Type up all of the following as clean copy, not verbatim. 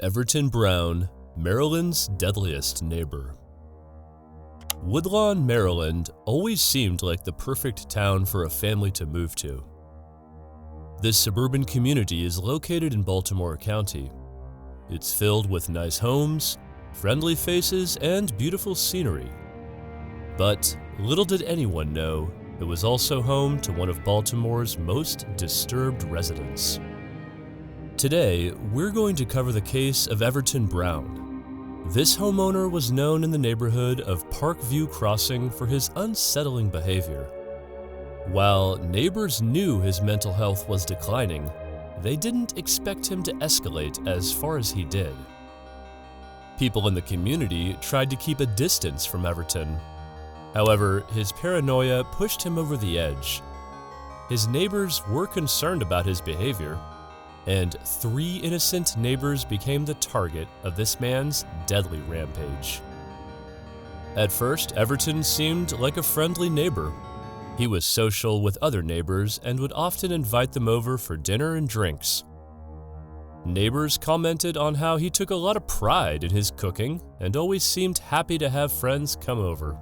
Everton Brown, Maryland's deadliest neighbor. Woodlawn, Maryland always seemed like the perfect town for a family to move to. This suburban community is located in Baltimore County. It's filled with nice homes, friendly faces, and beautiful scenery. But little did anyone know, it was also home to one of Baltimore's most disturbed residents. Today, we're going to cover the case of Everton Brown. This homeowner was known in the neighborhood of Parkview Crossing for his unsettling behavior. While neighbors knew his mental health was declining, they didn't expect him to escalate as far as he did. People in the community tried to keep a distance from Everton. However, his paranoia pushed him over the edge. His neighbors were concerned about his behavior, and 3 innocent neighbors became the target of this man's deadly rampage. At first, Everton seemed like a friendly neighbor. He was social with other neighbors and would often invite them over for dinner and drinks. Neighbors commented on how he took a lot of pride in his cooking and always seemed happy to have friends come over.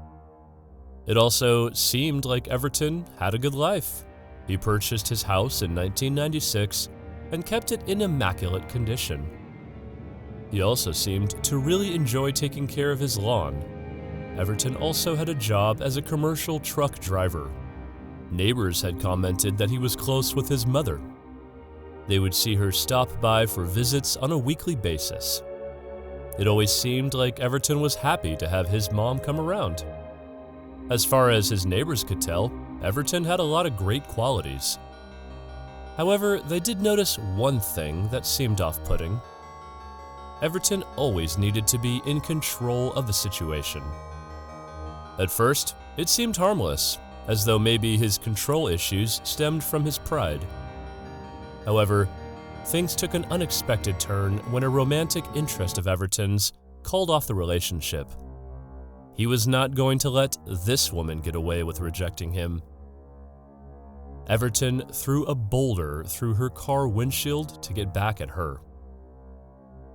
It also seemed like Everton had a good life. He purchased his house in 1996 and kept it in immaculate condition. He also seemed to really enjoy taking care of his lawn. Everton also had a job as a commercial truck driver. Neighbors had commented that he was close with his mother. They would see her stop by for visits on a weekly basis. It always seemed like Everton was happy to have his mom come around. As far as his neighbors could tell, Everton had a lot of great qualities. However, they did notice one thing that seemed off-putting. Everton always needed to be in control of the situation. At first, it seemed harmless, as though maybe his control issues stemmed from his pride. However, things took an unexpected turn when a romantic interest of Everton's called off the relationship. He was not going to let this woman get away with rejecting him. Everton threw a boulder through her car windshield to get back at her.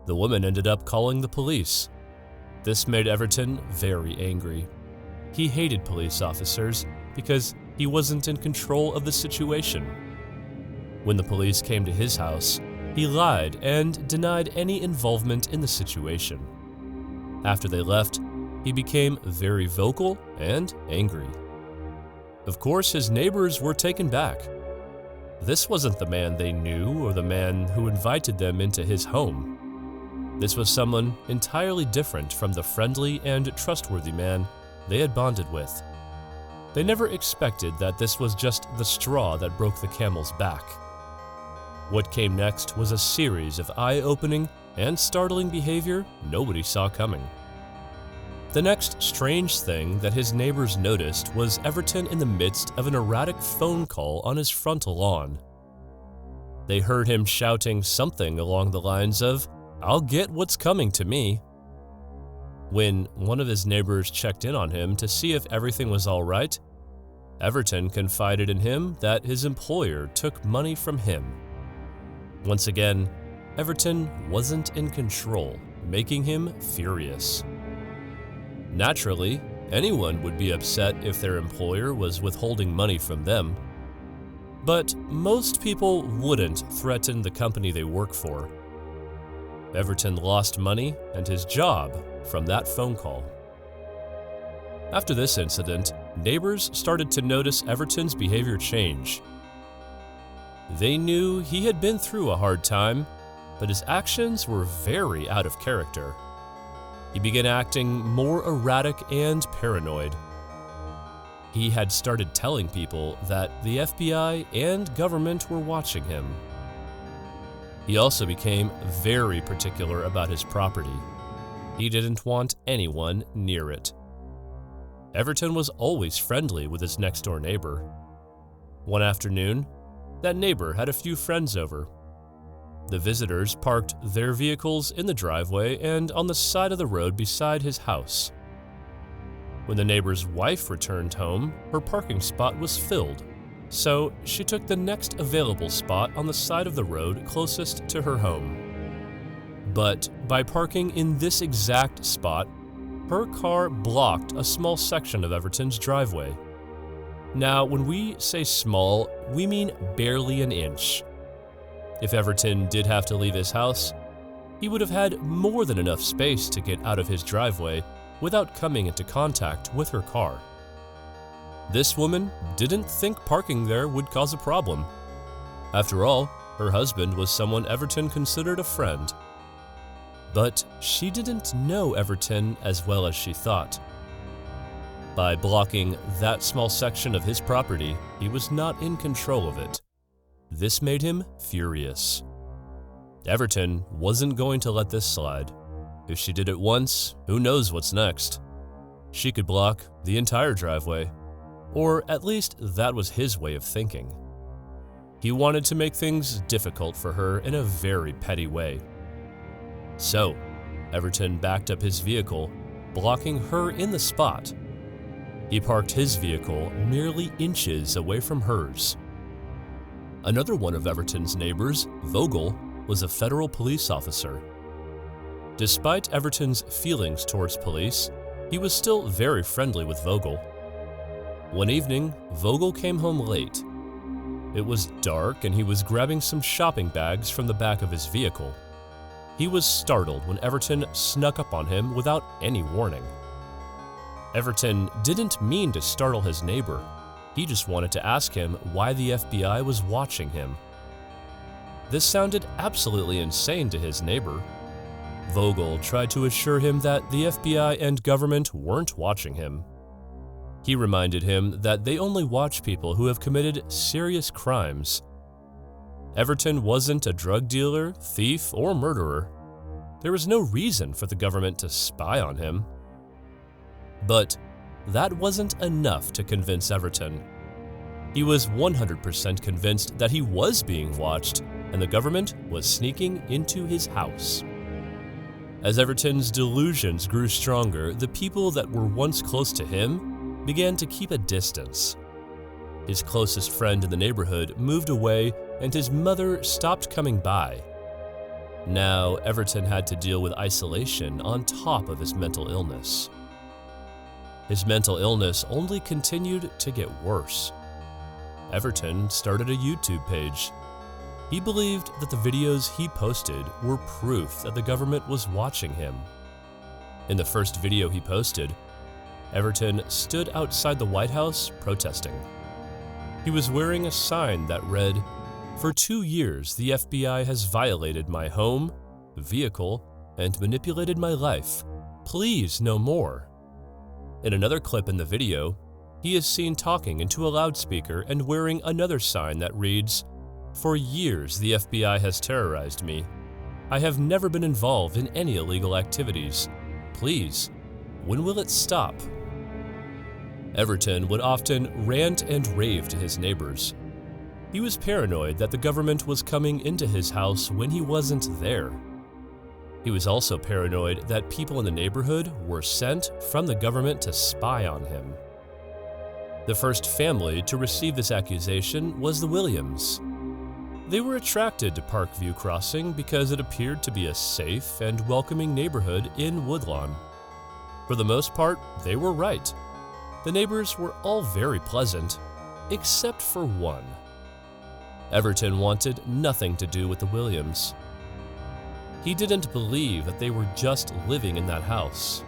The woman ended up calling the police. This made Everton very angry. He hated police officers because he wasn't in control of the situation. When the police came to his house, he lied and denied any involvement in the situation. After they left, he became very vocal and angry. Of course, his neighbors were taken back. This wasn't the man they knew or the man who invited them into his home. This was someone entirely different from the friendly and trustworthy man they had bonded with. They never expected that this was just the straw that broke the camel's back. What came next was a series of eye-opening and startling behavior nobody saw coming. The next strange thing that his neighbors noticed was Everton in the midst of an erratic phone call on his front lawn. They heard him shouting something along the lines of, "I'll get what's coming to me." When one of his neighbors checked in on him to see if everything was all right, Everton confided in him that his employer took money from him. Once again, Everton wasn't in control, making him furious. Naturally, anyone would be upset if their employer was withholding money from them. But most people wouldn't threaten the company they work for. Everton lost money and his job from that phone call. After this incident, neighbors started to notice Everton's behavior change. They knew he had been through a hard time, but his actions were very out of character. He began acting more erratic and paranoid. He had started telling people that the FBI and government were watching him. He also became very particular about his property. He didn't want anyone near it. Everton was always friendly with his next-door neighbor. One afternoon, that neighbor had a few friends over. The visitors parked their vehicles in the driveway and on the side of the road beside his house. When the neighbor's wife returned home, her parking spot was filled, so she took the next available spot on the side of the road closest to her home. But by parking in this exact spot, her car blocked a small section of Everton's driveway. Now, when we say small, we mean barely an inch. If Everton did have to leave his house, he would have had more than enough space to get out of his driveway without coming into contact with her car. This woman didn't think parking there would cause a problem. After all, her husband was someone Everton considered a friend. But she didn't know Everton as well as she thought. By blocking that small section of his property, he was not in control of it. This made him furious. Everton wasn't going to let this slide. If she did it once, who knows what's next? She could block the entire driveway, or at least that was his way of thinking. He wanted to make things difficult for her in a very petty way. So, Everton backed up his vehicle, blocking her in the spot. He parked his vehicle merely inches away from hers. Another one of Everton's neighbors, Vogel, was a federal police officer. Despite Everton's feelings towards police, he was still very friendly with Vogel. One evening, Vogel came home late. It was dark and he was grabbing some shopping bags from the back of his vehicle. He was startled when Everton snuck up on him without any warning. Everton didn't mean to startle his neighbor. He just wanted to ask him why the FBI was watching him. This sounded absolutely insane to his neighbor. Vogel tried to assure him that the FBI and government weren't watching him. He reminded him that they only watch people who have committed serious crimes. Everton wasn't a drug dealer, thief, or murderer. There was no reason for the government to spy on him. But that wasn't enough to convince Everton. He was 100% convinced that he was being watched and the government was sneaking into his house. As Everton's delusions grew stronger, the people that were once close to him began to keep a distance. His closest friend in the neighborhood moved away and his mother stopped coming by. Now, Everton had to deal with isolation on top of his mental illness. His mental illness only continued to get worse. Everton started a YouTube page. He believed that the videos he posted were proof that the government was watching him. In the first video he posted, Everton stood outside the White House protesting. He was wearing a sign that read, "For 2 years, the FBI has violated my home, vehicle, and manipulated my life. Please, no more." In another clip in the video, he is seen talking into a loudspeaker and wearing another sign that reads, "For years, the FBI has terrorized me. I have never been involved in any illegal activities. Please, when will it stop?" Everton would often rant and rave to his neighbors. He was paranoid that the government was coming into his house when he wasn't there. He was also paranoid that people in the neighborhood were sent from the government to spy on him. The first family to receive this accusation was the Williams. They were attracted to Parkview Crossing because it appeared to be a safe and welcoming neighborhood in Woodlawn. For the most part, they were right. The neighbors were all very pleasant, except for one. Everton wanted nothing to do with the Williams. He didn't believe that they were just living in that house.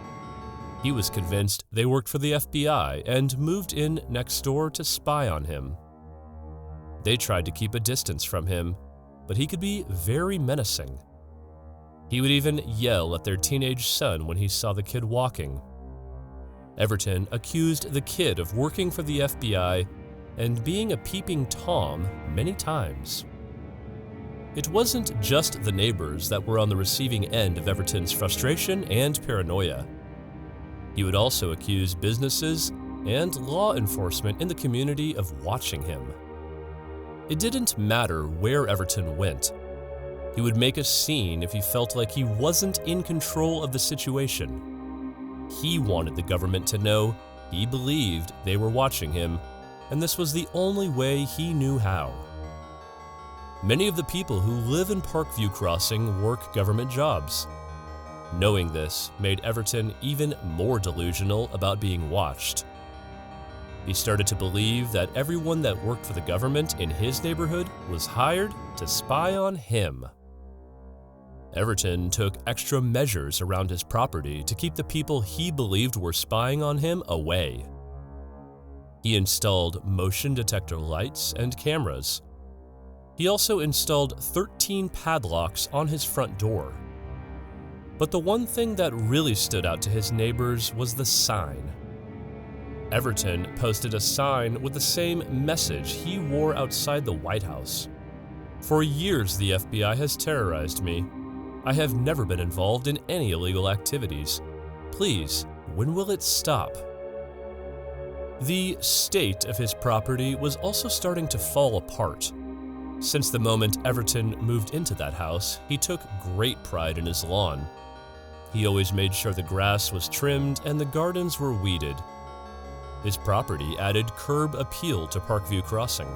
He was convinced they worked for the FBI and moved in next door to spy on him. They tried to keep a distance from him, but he could be very menacing. He would even yell at their teenage son when he saw the kid walking. Everton accused the kid of working for the FBI and being a peeping Tom many times. It wasn't just the neighbors that were on the receiving end of Everton's frustration and paranoia. He would also accuse businesses and law enforcement in the community of watching him. It didn't matter where Everton went. He would make a scene if he felt like he wasn't in control of the situation. He wanted the government to know he believed they were watching him, and this was the only way he knew how. Many of the people who live in Parkview Crossing work government jobs. Knowing this made Everton even more delusional about being watched. He started to believe that everyone that worked for the government in his neighborhood was hired to spy on him. Everton took extra measures around his property to keep the people he believed were spying on him away. He installed motion detector lights and cameras. He also installed 13 padlocks on his front door. But the one thing that really stood out to his neighbors was the sign. Everton posted a sign with the same message he wore outside the White House. "For years, the FBI has terrorized me. I have never been involved in any illegal activities. Please, when will it stop?" The state of his property was also starting to fall apart. Since the moment Everton moved into that house, he took great pride in his lawn. He always made sure the grass was trimmed and the gardens were weeded. His property added curb appeal to Parkview Crossing.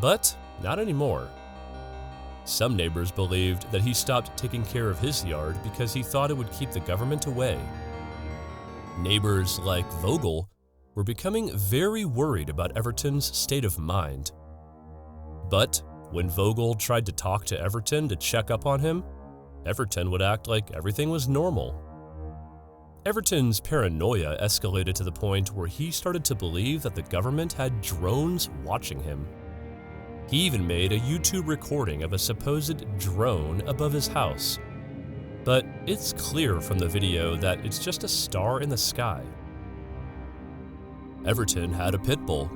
But not anymore. Some neighbors believed that he stopped taking care of his yard because he thought it would keep the government away. Neighbors like Vogel were becoming very worried about Everton's state of mind. But when Vogel tried to talk to Everton to check up on him, Everton would act like everything was normal. Everton's paranoia escalated to the point where he started to believe that the government had drones watching him. He even made a YouTube recording of a supposed drone above his house. But it's clear from the video that it's just a star in the sky. Everton had a pit bull.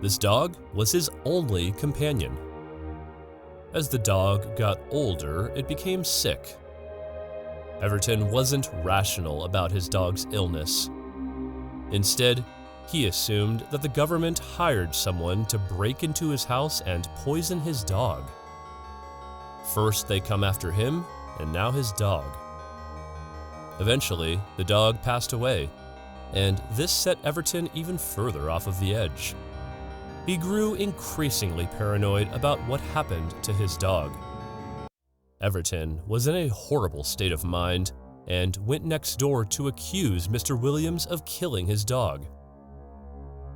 This dog was his only companion. As the dog got older, it became sick. Everton wasn't rational about his dog's illness. Instead, he assumed that the government hired someone to break into his house and poison his dog. First they come after him, and now his dog. Eventually, the dog passed away, and this set Everton even further off of the edge. He grew increasingly paranoid about what happened to his dog. Everton was in a horrible state of mind and went next door to accuse Mr. Williams of killing his dog.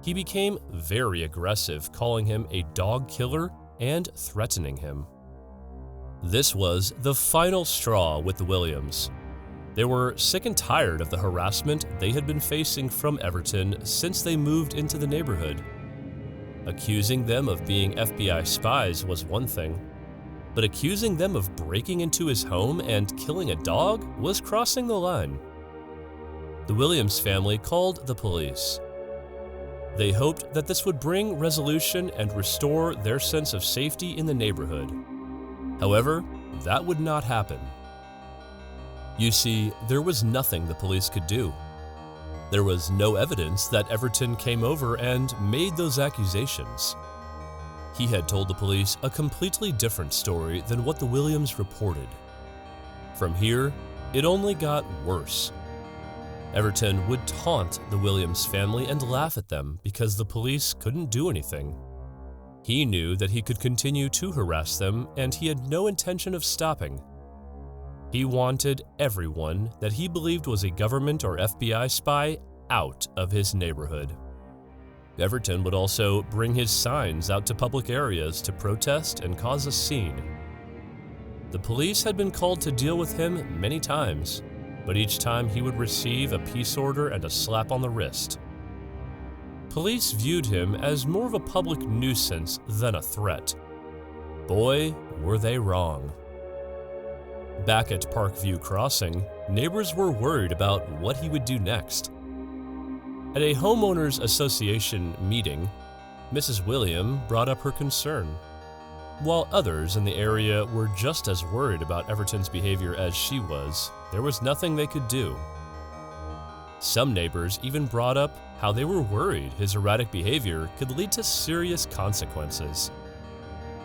He became very aggressive, calling him a dog killer and threatening him. This was the final straw with the Williams. They were sick and tired of the harassment they had been facing from Everton since they moved into the neighborhood. Accusing them of being FBI spies was one thing, but accusing them of breaking into his home and killing a dog was crossing the line. The Williams family called the police. They hoped that this would bring resolution and restore their sense of safety in the neighborhood. However, that would not happen. You see, there was nothing the police could do. There was no evidence that Everton came over and made those accusations. He had told the police a completely different story than what the Williams reported. From here, it only got worse. Everton would taunt the Williams family and laugh at them because the police couldn't do anything. He knew that he could continue to harass them, and he had no intention of stopping. He wanted everyone that he believed was a government or FBI spy out of his neighborhood. Everton would also bring his signs out to public areas to protest and cause a scene. The police had been called to deal with him many times, but each time he would receive a peace order and a slap on the wrist. Police viewed him as more of a public nuisance than a threat. Boy, were they wrong. Back at Parkview Crossing, neighbors were worried about what he would do next. At a homeowners association meeting, Mrs. William brought up her concern. While others in the area were just as worried about Everton's behavior as she was, there was nothing they could do. Some neighbors even brought up how they were worried his erratic behavior could lead to serious consequences.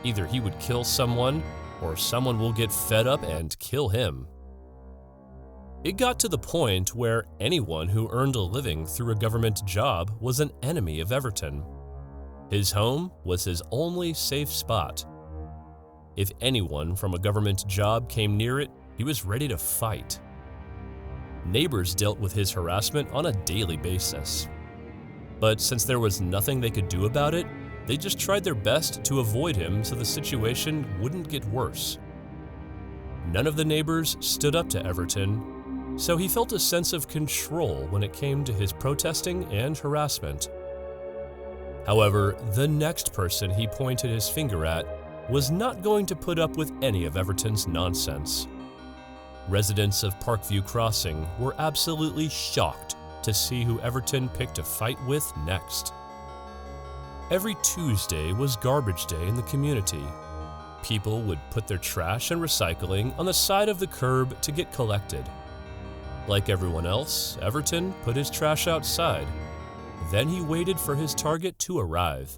Either he would kill someone, or someone will get fed up and kill him. It got to the point where anyone who earned a living through a government job was an enemy of Everton. His home was his only safe spot. If anyone from a government job came near it, he was ready to fight. Neighbors dealt with his harassment on a daily basis. But since there was nothing they could do about it, they just tried their best to avoid him so the situation wouldn't get worse. None of the neighbors stood up to Everton, so he felt a sense of control when it came to his protesting and harassment. However, the next person he pointed his finger at was not going to put up with any of Everton's nonsense. Residents of Parkview Crossing were absolutely shocked to see who Everton picked a fight with next. Every Tuesday was garbage day in the community. People would put their trash and recycling on the side of the curb to get collected. Like everyone else, Everton put his trash outside. Then he waited for his target to arrive.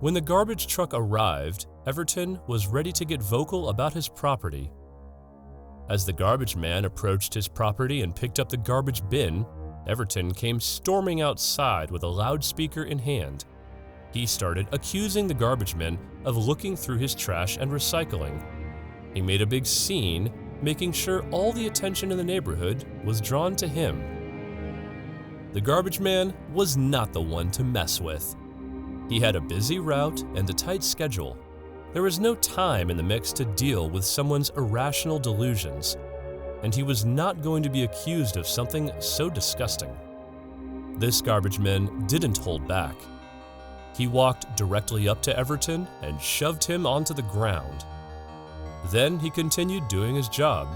When the garbage truck arrived, Everton was ready to get vocal about his property. As the garbage man approached his property and picked up the garbage bin, Everton came storming outside with a loudspeaker in hand. He started accusing the garbage man of looking through his trash and recycling. He made a big scene, making sure all the attention in the neighborhood was drawn to him. The garbage man was not the one to mess with. He had a busy route and a tight schedule. There was no time in the mix to deal with someone's irrational delusions, and he was not going to be accused of something so disgusting. This garbage man didn't hold back. He walked directly up to Everton and shoved him onto the ground. Then he continued doing his job.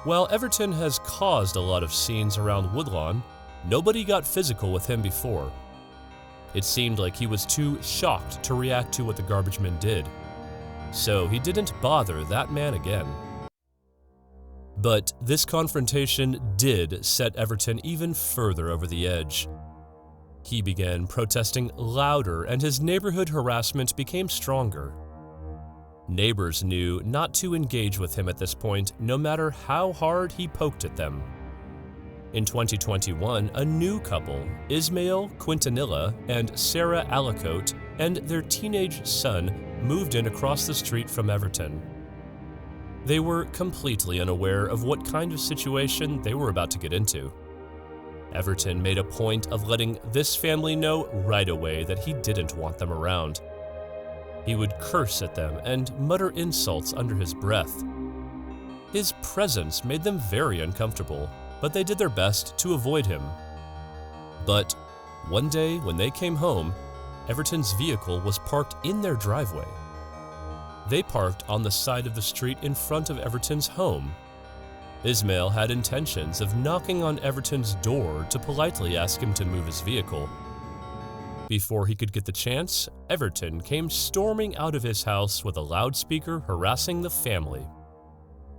While Everton has caused a lot of scenes around Woodlawn, nobody got physical with him before. It seemed like he was too shocked to react to what the garbage man did, so he didn't bother that man again. But this confrontation did set Everton even further over the edge. He began protesting louder and his neighborhood harassment became stronger. Neighbors knew not to engage with him at this point, no matter how hard he poked at them. In 2021, a new couple, Ismail Quintanilla and Sarah Alicote, and their teenage son moved in across the street from Everton. They were completely unaware of what kind of situation they were about to get into. Everton made a point of letting this family know right away that he didn't want them around. He would curse at them and mutter insults under his breath. His presence made them very uncomfortable, but they did their best to avoid him. But one day when they came home, Everton's vehicle was parked in their driveway. They parked on the side of the street in front of Everton's home. Ismail had intentions of knocking on Everton's door to politely ask him to move his vehicle. Before he could get the chance, Everton came storming out of his house with a loudspeaker harassing the family.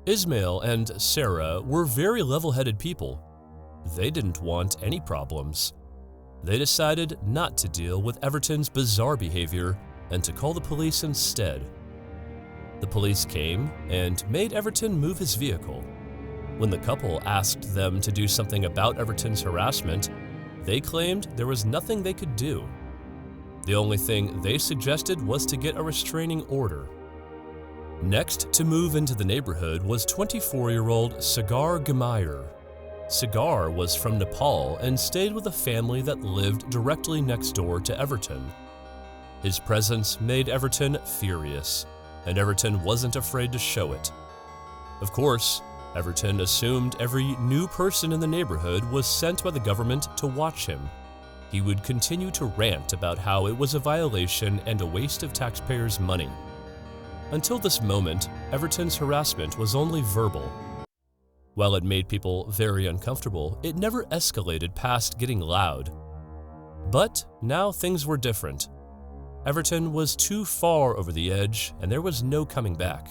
Ismail and Sarah were very level-headed people. They didn't want any problems. They decided not to deal with Everton's bizarre behavior and to call the police instead. The police came and made Everton move his vehicle. When the couple asked them to do something about Everton's harassment, they claimed there was nothing they could do. The only thing they suggested was to get a restraining order. Next to move into the neighborhood was 24-year-old Sagar Gemayer. Sagar was from Nepal and stayed with a family that lived directly next door to Everton. His presence made Everton furious, and Everton wasn't afraid to show it. Of course, Everton assumed every new person in the neighborhood was sent by the government to watch him. He would continue to rant about how it was a violation and a waste of taxpayers' money. Until this moment, Everton's harassment was only verbal. While it made people very uncomfortable, it never escalated past getting loud. But now things were different. Everton was too far over the edge, and there was no coming back.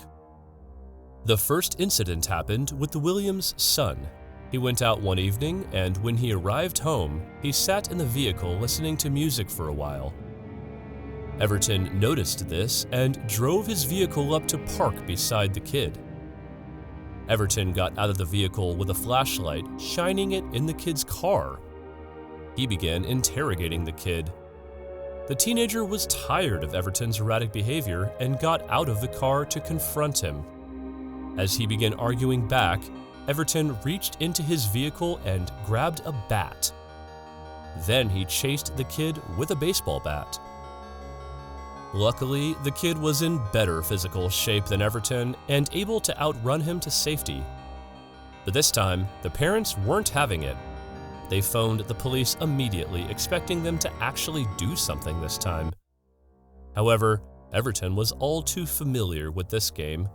The first incident happened with the Williams' son. He went out one evening, and when he arrived home, he sat in the vehicle listening to music for a while. Everton noticed this and drove his vehicle up to park beside the kid. Everton got out of the vehicle with a flashlight, shining it in the kid's car. He began interrogating the kid. The teenager was tired of Everton's erratic behavior and got out of the car to confront him. As he began arguing back, Everton reached into his vehicle and grabbed a bat. Then he chased the kid with a baseball bat. Luckily, the kid was in better physical shape than Everton and able to outrun him to safety. But this time, the parents weren't having it. They phoned the police immediately, expecting them to actually do something this time. However, Everton was all too familiar with this game.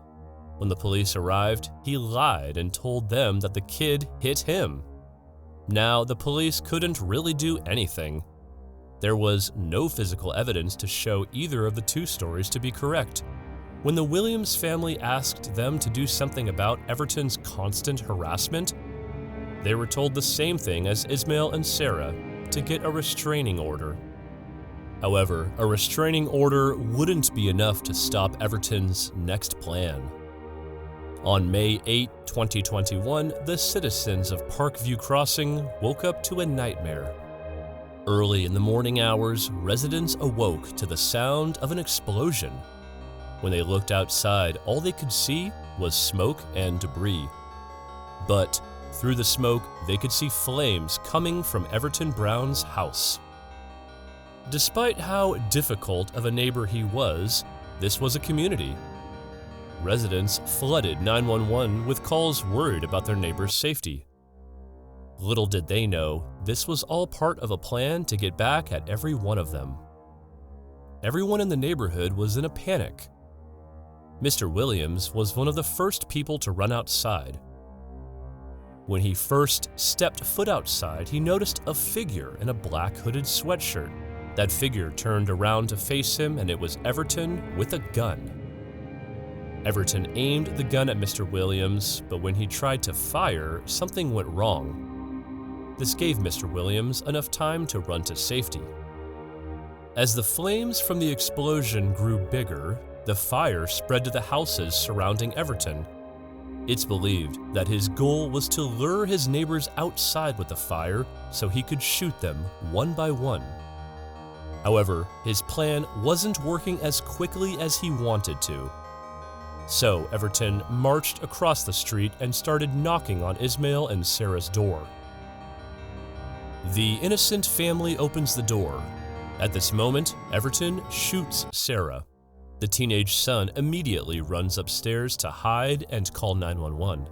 When the police arrived, he lied and told them that the kid hit him. Now, the police couldn't really do anything. There was no physical evidence to show either of the two stories to be correct. When the Williams family asked them to do something about Everton's constant harassment, they were told the same thing as Ismail and Sarah, to get a restraining order. However, a restraining order wouldn't be enough to stop Everton's next plan. On May 8, 2021, the citizens of Parkview Crossing woke up to a nightmare. Early in the morning hours, residents awoke to the sound of an explosion. When they looked outside, all they could see was smoke and debris. But through the smoke, they could see flames coming from Everton Brown's house. Despite how difficult of a neighbor he was, this was a community. Residents flooded 911 with calls worried about their neighbor's safety. Little did they know, this was all part of a plan to get back at every one of them. Everyone in the neighborhood was in a panic. Mr. Williams was one of the first people to run outside. When he first stepped foot outside, he noticed a figure in a black hooded sweatshirt. That figure turned around to face him, and it was Everton with a gun. Everton aimed the gun at Mr. Williams, but when he tried to fire, something went wrong. This gave Mr. Williams enough time to run to safety. As the flames from the explosion grew bigger, the fire spread to the houses surrounding Everton. It's believed that his goal was to lure his neighbors outside with the fire so he could shoot them one by one. However, his plan wasn't working as quickly as he wanted to. So Everton marched across the street and started knocking on Ismail and Sarah's door. The innocent family opens the door. At this moment, Everton shoots Sarah. The teenage son immediately runs upstairs to hide and call 911.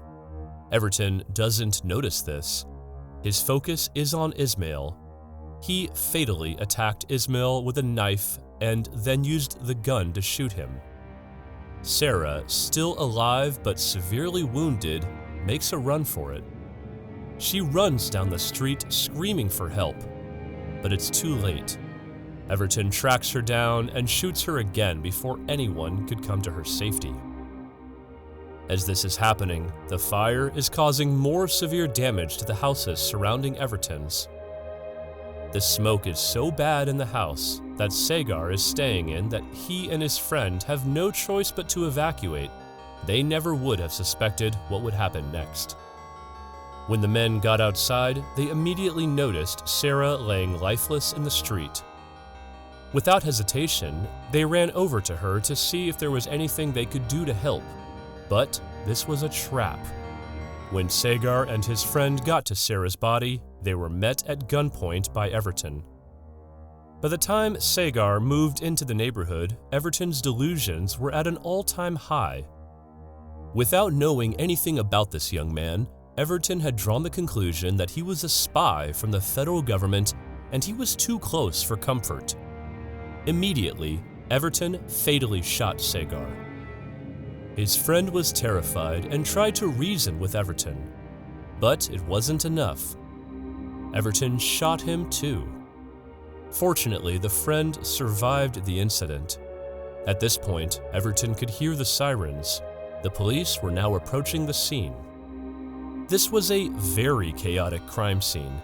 Everton doesn't notice this. His focus is on Ismail. He fatally attacked Ismail with a knife and then used the gun to shoot him. Sarah, still alive but severely wounded, makes a run for it. She runs down the street screaming for help, but it's too late. Everton tracks her down and shoots her again before anyone could come to her safety. As this is happening, the fire is causing more severe damage to the houses surrounding Everton's. The smoke is so bad in the house that Sagar is staying in that he and his friend have no choice but to evacuate. They never would have suspected what would happen next. When the men got outside, they immediately noticed Sarah laying lifeless in the street. Without hesitation, they ran over to her to see if there was anything they could do to help. But this was a trap. When Sagar and his friend got to Sarah's body, they were met at gunpoint by Everton. By the time Sagar moved into the neighborhood, Everton's delusions were at an all-time high. Without knowing anything about this young man, Everton had drawn the conclusion that he was a spy from the federal government and he was too close for comfort. Immediately, Everton fatally shot Sagar. His friend was terrified and tried to reason with Everton, but it wasn't enough. Everton shot him too. Fortunately, the friend survived the incident. At this point, Everton could hear the sirens. The police were now approaching the scene. This was a very chaotic crime scene.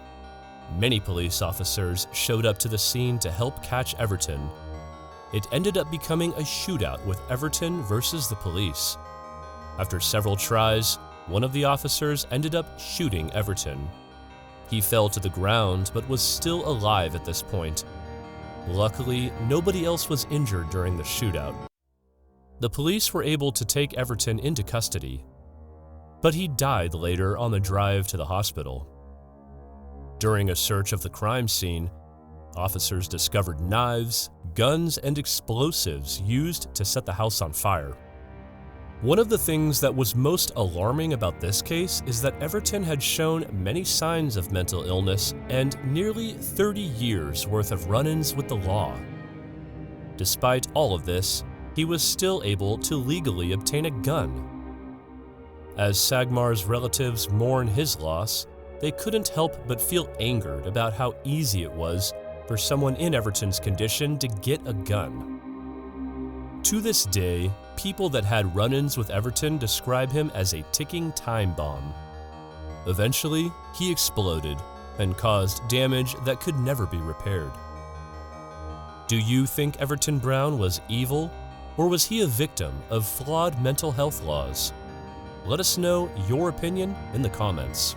Many police officers showed up to the scene to help catch Everton. It ended up becoming a shootout with Everton versus the police. After several tries, one of the officers ended up shooting Everton. He fell to the ground but was still alive at this point. Luckily, nobody else was injured during the shootout. The police were able to take Everton into custody, but he died later on the drive to the hospital. During a search of the crime scene, officers discovered knives, guns, and explosives used to set the house on fire. One of the things that was most alarming about this case is that Everton had shown many signs of mental illness and nearly 30 years worth of run-ins with the law. Despite all of this, he was still able to legally obtain a gun. As Sagmar's relatives mourn his loss, they couldn't help but feel angered about how easy it was for someone in Everton's condition to get a gun. To this day, people that had run-ins with Everton describe him as a ticking time bomb. Eventually, he exploded and caused damage that could never be repaired. Do you think Everton Brown was evil, or was he a victim of flawed mental health laws? Let us know your opinion in the comments.